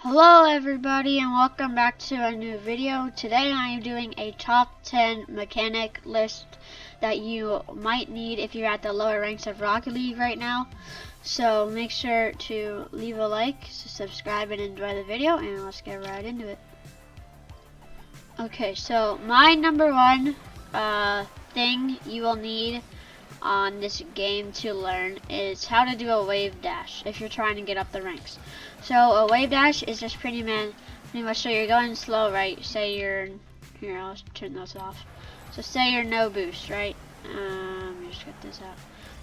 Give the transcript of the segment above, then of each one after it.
Hello everybody and welcome back to a new video. Today I am doing a top 10 mechanic list that you might need if you're at the lower ranks of Rocket League right now. So make sure to leave a like, subscribe and enjoy the video, and let's get right into it. Okay, so my number one thing you will need on this game to learn is how to do a wave dash if you're trying to get up the ranks. So a wave dash is just pretty much so you're going slow, right? Say you're here, I'll turn those off. So say you're no boost, right? Let me just get this out.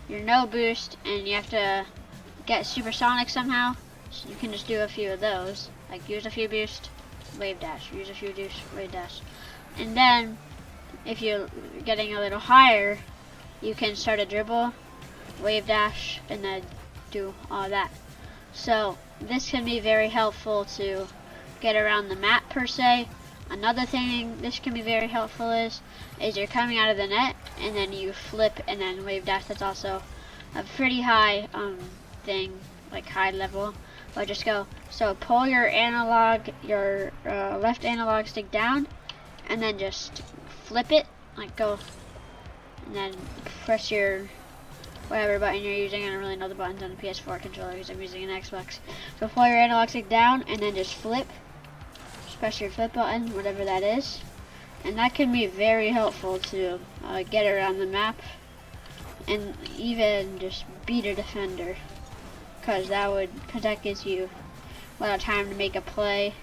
You're no boost and you have to get supersonic somehow. So you can just do a few of those, like use a few boost, wave dash, use a few boost, wave dash. And then if you're getting a little higher, you can start a dribble, wave dash, and then do all that. So this can be very helpful to get around the map per se. Another thing this can be very helpful is you're coming out of the net and then you flip and then wave dash. That's also a pretty high thing, like high level. But just go, so pull your analog, your left analog stick down and then just flip it, like go, and then press your whatever button you're using. I don't really know the buttons on the PS4 controller because I'm using an Xbox. So pull your analog stick down and then just flip. Just press your flip button, whatever that is. And that can be very helpful to get around the map and even just beat a defender, because that gives you a lot of time to make a play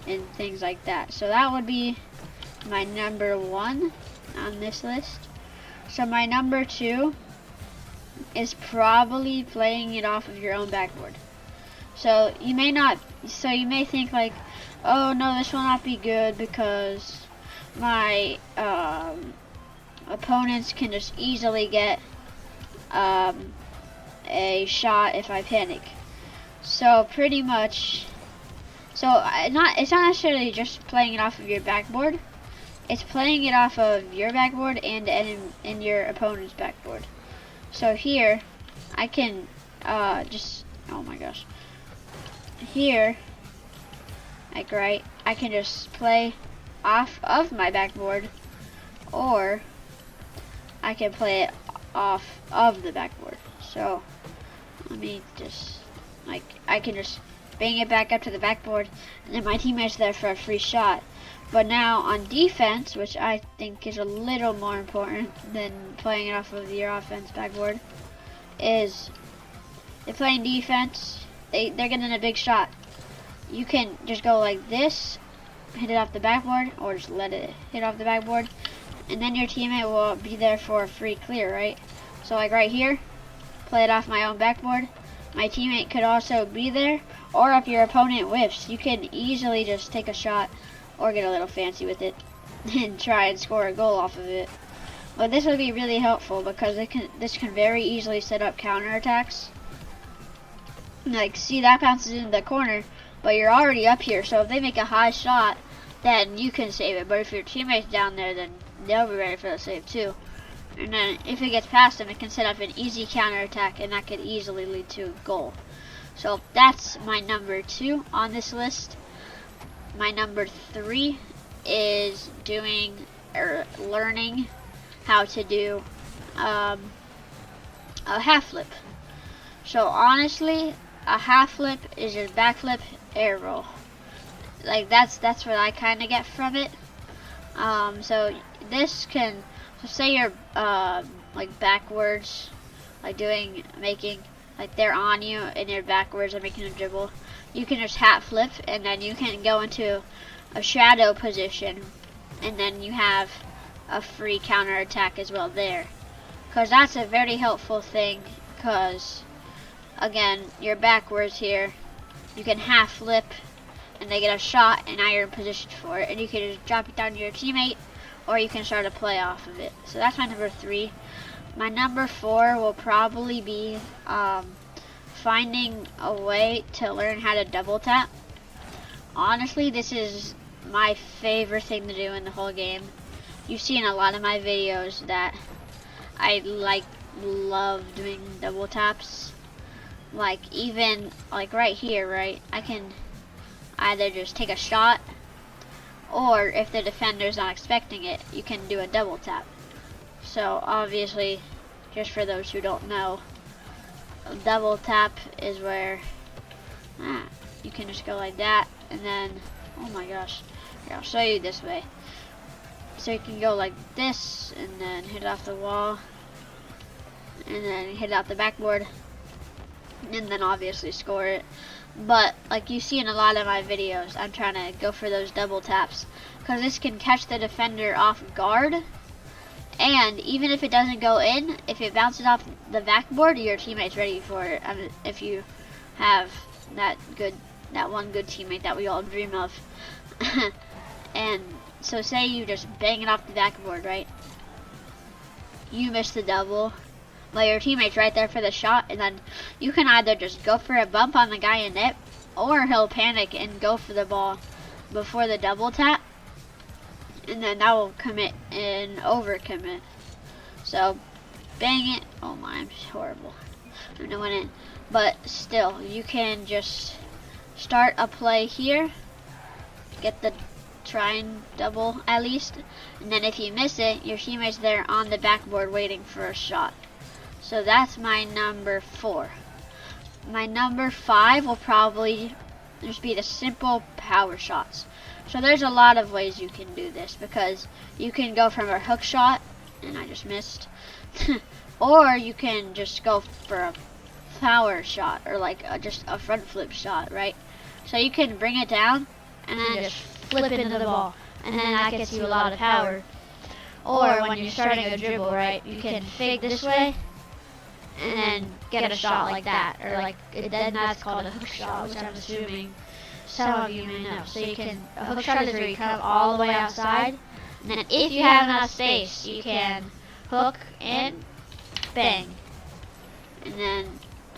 and things like that. So that would be my number one on this list. So my number two is probably playing it off of your own backboard. So you may think like, oh no, this will not be good because my opponents can just easily get a shot if I panic. So pretty much, it's not necessarily just playing it off of your backboard. It's playing it off of your backboard and in your opponent's backboard. So here, I can oh my gosh. Here, like right, I can just play off of my backboard, or I can play it off of the backboard. So let me just, I can just bang it back up to the backboard, and then my teammate's there for a free shot. But now on defense, which I think is a little more important than playing it off of your offense backboard, is if playing defense, they're getting a big shot. You can just go like this, hit it off the backboard, or just let it hit off the backboard, and then your teammate will be there for a free clear, right? So like right here, play it off my own backboard. My teammate could also be there, or if your opponent whiffs, you can easily just take a shot or get a little fancy with it and try and score a goal off of it. But this would be really helpful because this can very easily set up counterattacks. Like, see, that bounces into the corner, but you're already up here, so if they make a high shot, then you can save it. But if your teammate's down there, then they'll be ready for the save too. And then if it gets past them, it can set up an easy counterattack, and that could easily lead to a goal. So that's my number two on this list. My number three is learning how to do a half flip. So honestly, a half flip is your backflip air roll. Like that's what I kind of get from it. So this can, so say you're like backwards, like making like they're on you and you're backwards and making a dribble. You can just hat flip and then you can go into a shadow position and then you have a free counter attack as well there. Because that's a very helpful thing, because again, you're backwards here. You can half flip and they get a shot and now you're in position for it, and you can just drop it down to your teammate or you can start a play off of it. So that's my number three. My number four will probably be finding a way to learn how to double tap. Honestly, this is my favorite thing to do in the whole game. You've seen a lot of my videos that I love doing double taps. Like even like right here, right? I can either just take a shot, or if the defender's not expecting it, you can do a double tap. So obviously, just for those who don't know, a double tap is where you can just go like that, and then, oh my gosh, here, I'll show you this way. So you can go like this, and then hit off the wall, and then hit out the backboard, and then obviously score it. But like you see in a lot of my videos, I'm trying to go for those double taps, because this can catch the defender off guard. And even if it doesn't go in, if it bounces off the backboard, your teammate's ready for it. I mean, if you have that one good teammate that we all dream of. And so say you just bang it off the backboard, right? You miss the double, but your teammate's right there for the shot, and then you can either just go for a bump on the guy in net, or he'll panic and go for the ball before the double tap, and then that will commit an overcommit. So bang it. Oh my, I'm horrible. I know when it, but still, you can just start a play here, get the try and double at least, and then if you miss it, your teammate's there on the backboard waiting for a shot. So that's my number 4. My number 5 will probably just be the simple power shots. So there's a lot of ways you can do this, because you can go from a hook shot, and I just missed, or you can just go for a power shot, or like just a front flip shot, right? So you can bring it down and then just flip into the ball, and then that gets you a lot of power. Or when you're starting a dribble, right, you can fake this way and then get a shot like that, or like then that's called a hook shot, which I'm assuming some of you may know. So you can, a hook shot is where you come all the way outside, and then if you have enough space, you can hook and bang. And then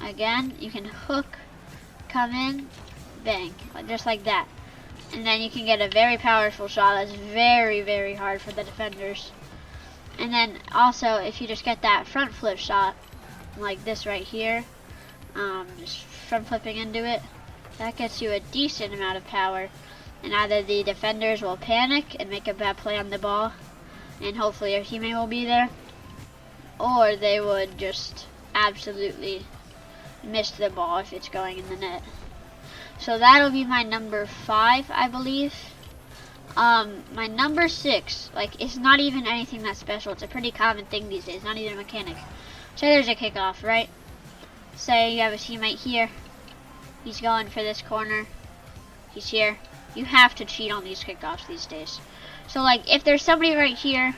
again, you can hook, come in, bang, just like that. And then you can get a very powerful shot that's very, very hard for the defenders. And then also, if you just get that front flip shot, like this right here, just front flipping into it, that gets you a decent amount of power. And either the defenders will panic and make a bad play on the ball, and hopefully your teammate will be there, or they would just absolutely miss the ball if it's going in the net. So that'll be my number 5, I believe. My number 6, like, it's not even anything that special. It's a pretty common thing these days, not even a mechanic. So there's a kickoff, right? Say you have a teammate here. He's going for this corner. He's here. You have to cheat on these kickoffs these days. So like, if there's somebody right here,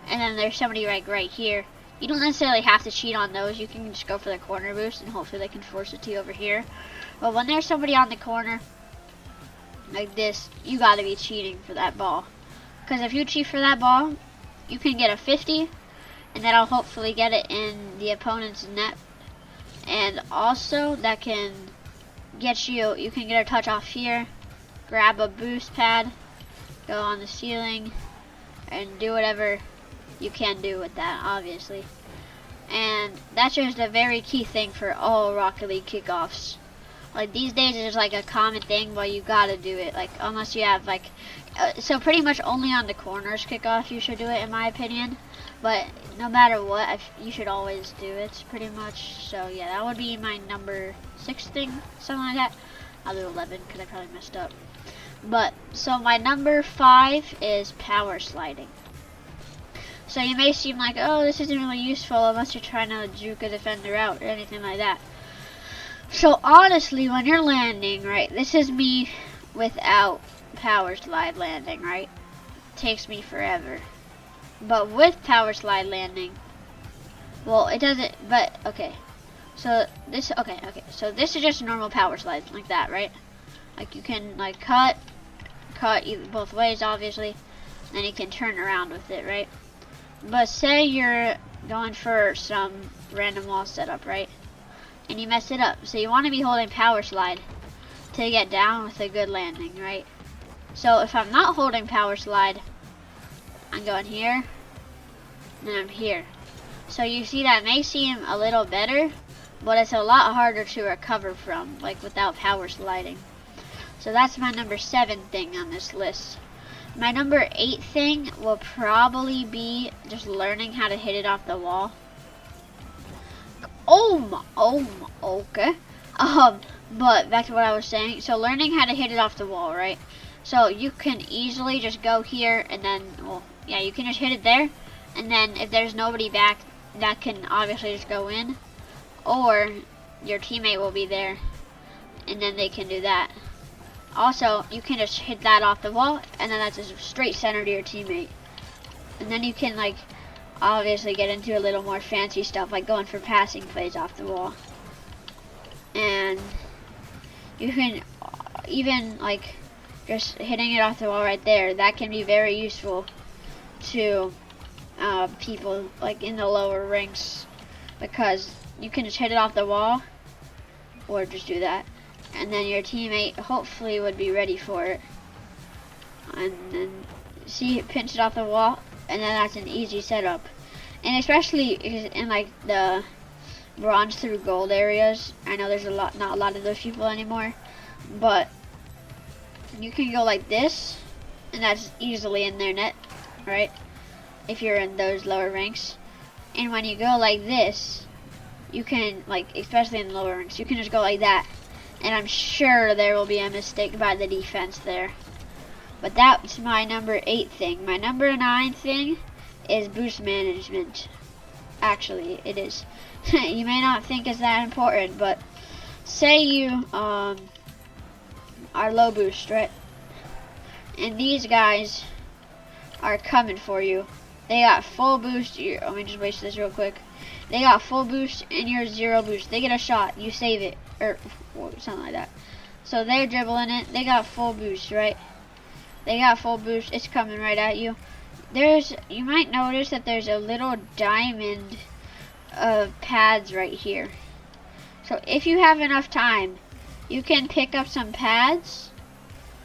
and then there's somebody right here, you don't necessarily have to cheat on those. You can just go for the corner boost, and hopefully they can force it to you over here. But when there's somebody on the corner, like this, you gotta be cheating for that ball. Because if you cheat for that ball, you can get a 50, and that'll hopefully get it in the opponent's net. And also, that can get you, you can get a touch off here, grab a boost pad, go on the ceiling, and do whatever you can do with that, obviously. And that's just a very key thing for all Rocket League kickoffs. Like, these days it's like a common thing, but you gotta do it. Like, unless you have like, so pretty much only on the corners kickoff you should do it, in my opinion. But no matter what, you should always do it, pretty much. So yeah, that would be my number 6 thing, something like that. I'll do 11 because I probably messed up. But so my number 5 is power sliding. So you may seem like, oh, this isn't really useful unless you're trying to juke a defender out or anything like that. So honestly, when you're landing, right, this is me without power slide landing, right? It takes me forever. But with power slide landing, well, it doesn't, but okay. So this, okay, so this is just normal power slide, like that, right? Like you can like cut either both ways, obviously. Then you can turn around with it, right? But say you're going for some random wall setup, right? And you mess it up. So you want to be holding power slide to get down with a good landing, right? So if I'm not holding power slide, I'm going here, and I'm here. So you see that may seem a little better, but it's a lot harder to recover from, like without power sliding. So that's my number 7 thing on this list. My number 8 thing will probably be just learning how to hit it off the wall. Okay. But back to what I was saying. So learning how to hit it off the wall, right? So you can easily just go here and then, well, yeah, you can just hit it there. And then if there's nobody back, that can obviously just go in. Or your teammate will be there and then they can do that. Also, you can just hit that off the wall and then that's a straight center to your teammate. And then you can like obviously get into a little more fancy stuff like going for passing plays off the wall. And you can even like just hitting it off the wall right there, that can be very useful to people like in the lower ranks, because you can just hit it off the wall or just do that and then your teammate hopefully would be ready for it and then see it pinch it off the wall, and then that's an easy setup. And especially in like the bronze through gold areas, I know there's not a lot of those people anymore, but you can go like this and that's easily in their net, right, if you're in those lower ranks. And when you go like this, you can, like, especially in the lower ranks, you can just go like that and I'm sure there will be a mistake by the defense there. But that's my number 8 thing. My number 9 thing is boost management. Actually, it is. You may not think it's that important, but say you are low boost, right? And these guys are coming for you. They got full boost. Let me just waste this real quick. They got full boost and you're 0 boost. They get a shot, you save it, or something like that. So they're dribbling it. They got full boost, right? They got full boost. It's coming right at you. You might notice that there's a little diamond of pads right here. So if you have enough time, you can pick up some pads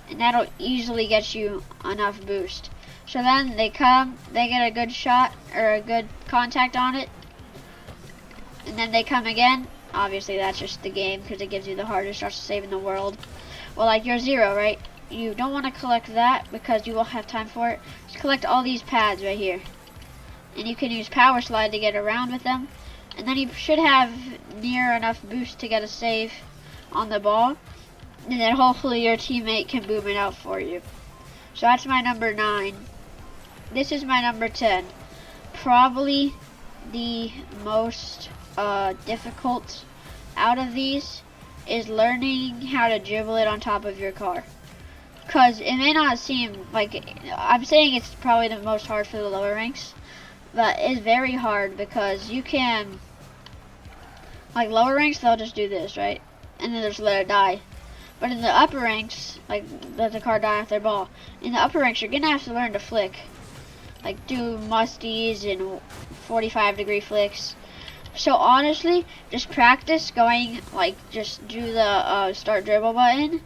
and that'll easily get you enough boost. So then they come, they get a good shot or a good contact on it, and then they come again. Obviously that's just the game because it gives you the hardest shots to save in the world. Well, like you're 0, right? You don't want to collect that because you won't have time for it. Just collect all these pads right here. And you can use power slide to get around with them. And then you should have near enough boost to get a save on the ball. And then hopefully your teammate can boom it out for you. So that's my number 9. This is my number 10. Probably the most difficult out of these is learning how to dribble it on top of your car. Because it may not seem like, I'm saying it's probably the most hard for the lower ranks, but it's very hard because you can, like lower ranks, they'll just do this, right? And then just let it die. But in the upper ranks, like let the car die off their ball. In the upper ranks, you're gonna have to learn to flick. Like do musties and 45-degree flicks. So honestly, just practice going, like just do the start dribble button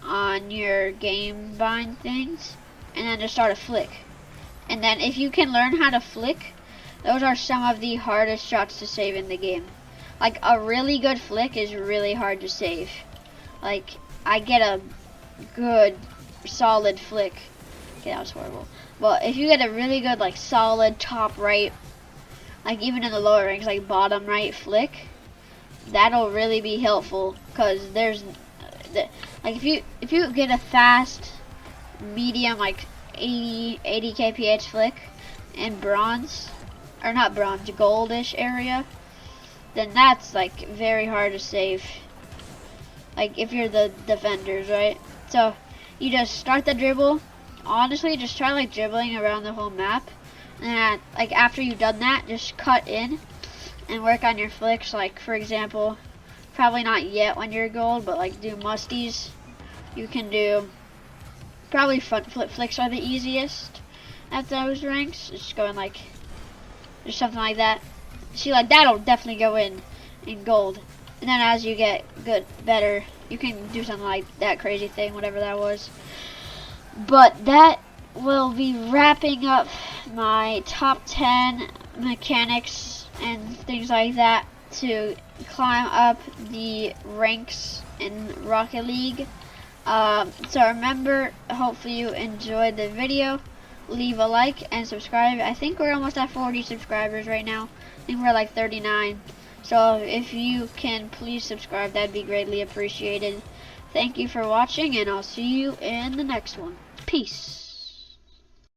on your game bind things and then just start a flick. And then if you can learn how to flick, those are some of the hardest shots to save in the game. Like a really good flick is really hard to save. Like I get a good solid flick. Okay, that was horrible. But if you get a really good like solid top right, like even in the lower ranks, like bottom right flick, that'll really be helpful because there's like if you get a fast medium like 80 kph flick in bronze, or not bronze, goldish area, then that's like very hard to save, like if you're the defenders, right? So you just start the dribble. Honestly, just try like dribbling around the whole map, and like after you've done that, just cut in and work on your flicks. Like for example, probably not yet when you're gold, but like do musties. You can do probably front flip flicks are the easiest at those ranks. Just going like just something like that. See, like that'll definitely go in gold. And then as you get better, you can do something like that crazy thing, whatever that was. But that will be wrapping up my top 10 mechanics and things like that to climb up the ranks in Rocket League. So remember, hopefully you enjoyed the video. Leave a like and subscribe. I think we're almost at 40 subscribers right now. I think we're like 39. So if you can please subscribe, that'd be greatly appreciated. Thank you for watching, and I'll see you in the next one. Peace.